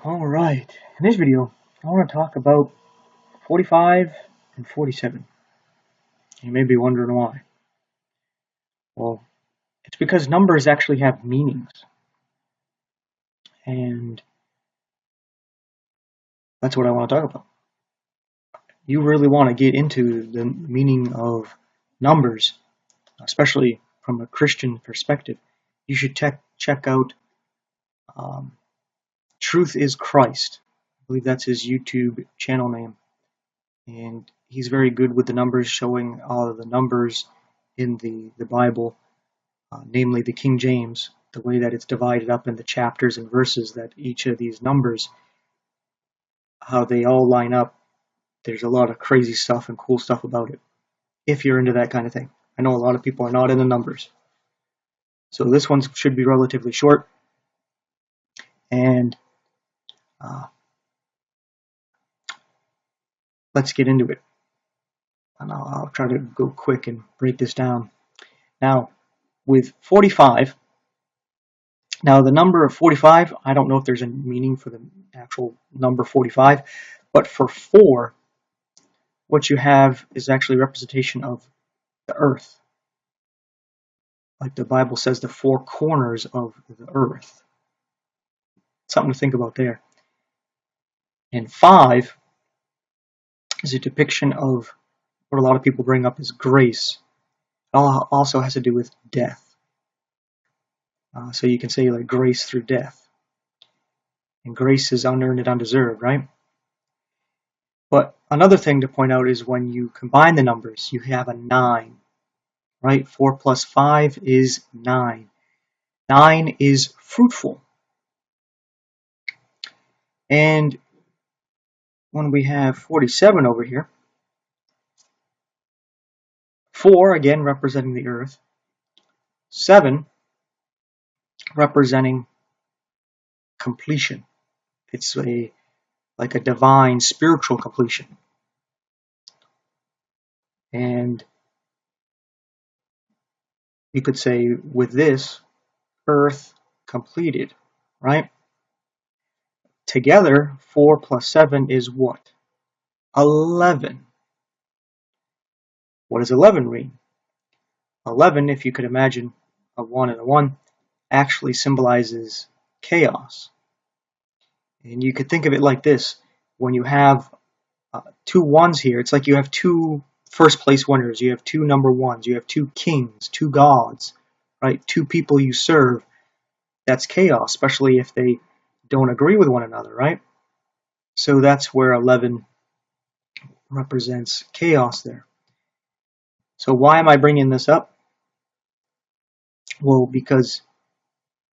Alright, in this video, I want to talk about 45 and 47. You may be wondering why. Well, it's because numbers actually have meanings. And that's what I want to talk about. You really want to get into the meaning of numbers, especially from a Christian perspective. You should check out Truth is Christ. I believe that's his YouTube channel name. And he's very good with the numbers, showing all of the numbers in the Bible, namely the King James, the way that it's divided up into chapters and verses, that each of these numbers, how they all line up. There's a lot of crazy stuff and cool stuff about it, if you're into that kind of thing. I know a lot of people are not into numbers. So this one should be relatively short. And let's get into it. And I'll try to go quick and break this down. Now, with 45, now the number of 45, I don't know if there's a meaning for the actual number 45, but for 4, what you have is actually representation of the earth. Like the Bible says, the 4 corners of the earth. Something to think about there. And 5 is a depiction of what a lot of people bring up as grace. It also has to do with death. So you can say like grace through death. And grace is unearned and undeserved, right? But another thing to point out is when you combine the numbers, you have a 9, right? 4 plus 5 is 9. 9 is fruitful. And when we have 47 over here, 4 again representing the earth, 7 representing completion. It's like a divine spiritual completion. And you could say with this, earth completed, right? Together, 4 plus 7 is what? 11. What does 11 mean? 11, if you could imagine a 1 and a 1, actually symbolizes chaos. And you could think of it like this. When you have 2 1s here, it's like you have 2 first place winners. You have 2 number 1s. You have 2 kings, 2 gods, right? 2 people you serve. That's chaos, especially if they don't agree with one another, right? So that's where 11 represents chaos there. So why am I bringing this up? Well, because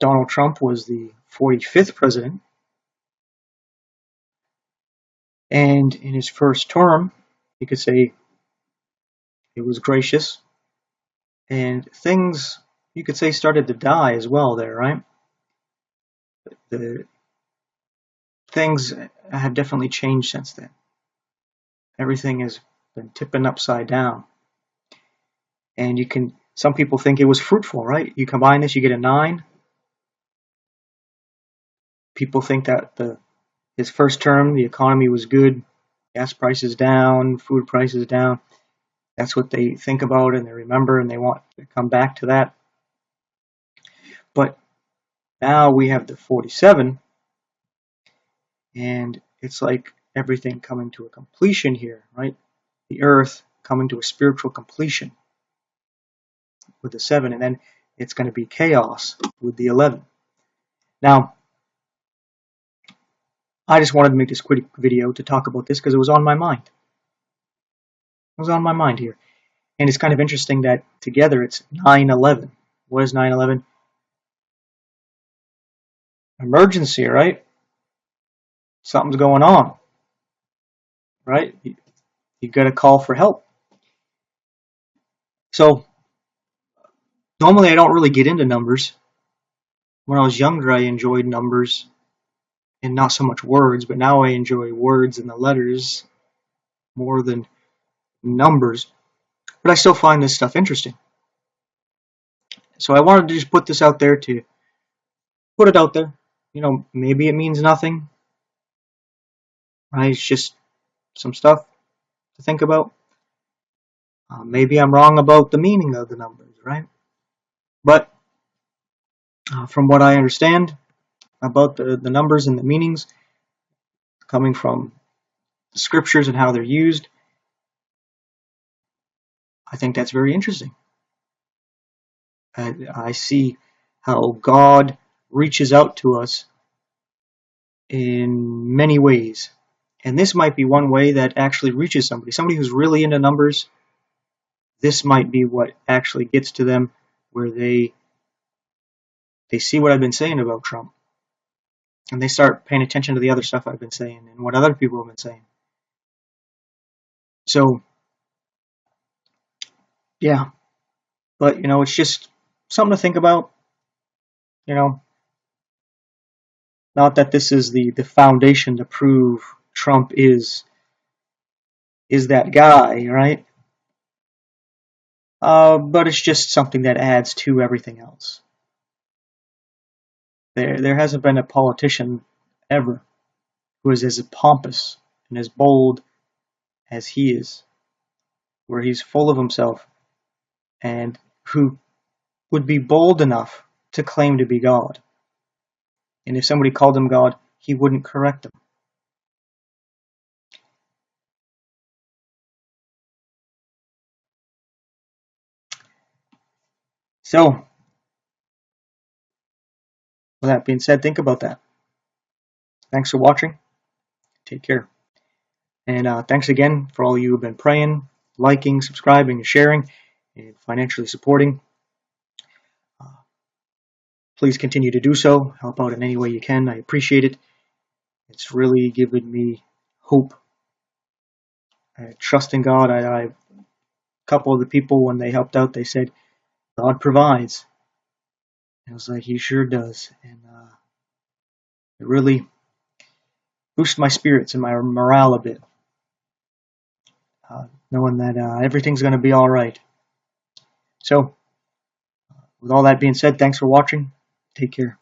Donald Trump was the 45th president, and in his first term, you could say it was gracious, and things, you could say, started to die as well there, right? The things have definitely changed since then. Everything has been tipping upside down. And some people think it was fruitful, right? You combine this, you get a 9. People think that his first term, the economy was good, gas prices down, food prices down. That's what they think about and they remember, and they want to come back to that. But now we have the 47, and it's like everything coming to a completion here, right? The earth coming to a spiritual completion with the 7, and then it's going to be chaos with the 11. Now, I just wanted to make this quick video to talk about this because it was on my mind. It was on my mind here. And it's kind of interesting that together it's 9/11. What is 9/11? Emergency, right? Something's going on, right? You got to call for help. So normally I don't really get into numbers. When I was younger, I enjoyed numbers and not so much words, but now I enjoy words and the letters more than numbers. But I still find this stuff interesting. So I wanted to just put this out there to put it out there. You know, maybe it means nothing. right? It's just some stuff to think about. Maybe I'm wrong about the meaning of the numbers, right? But from what I understand about the numbers and the meanings coming from the scriptures and how they're used, I think that's very interesting. I see how God reaches out to us in many ways. And this might be one way that actually reaches somebody who's really into numbers. This might be what actually gets to them, where they see what I've been saying about Trump, and they start paying attention to the other stuff I've been saying and what other people have been saying. So, yeah, but it's just something to think about. Not that this is the foundation to prove Trump is that guy, right? But it's just something that adds to everything else. There hasn't been a politician ever who is as pompous and as bold as he is, where he's full of himself, and who would be bold enough to claim to be God. And if somebody called him God, he wouldn't correct them. So, with that being said, think about that. Thanks for watching. Take care. And thanks again for all you who have been praying, liking, subscribing, and sharing, and financially supporting. Please continue to do so. Help out in any way you can. I appreciate it. It's really given me hope. I trust in God. A couple of the people, when they helped out, they said, God provides. And I was like, He sure does. And it really boosted my spirits and my morale a bit, knowing that everything's going to be all right. So, with all that being said, thanks for watching. Take care.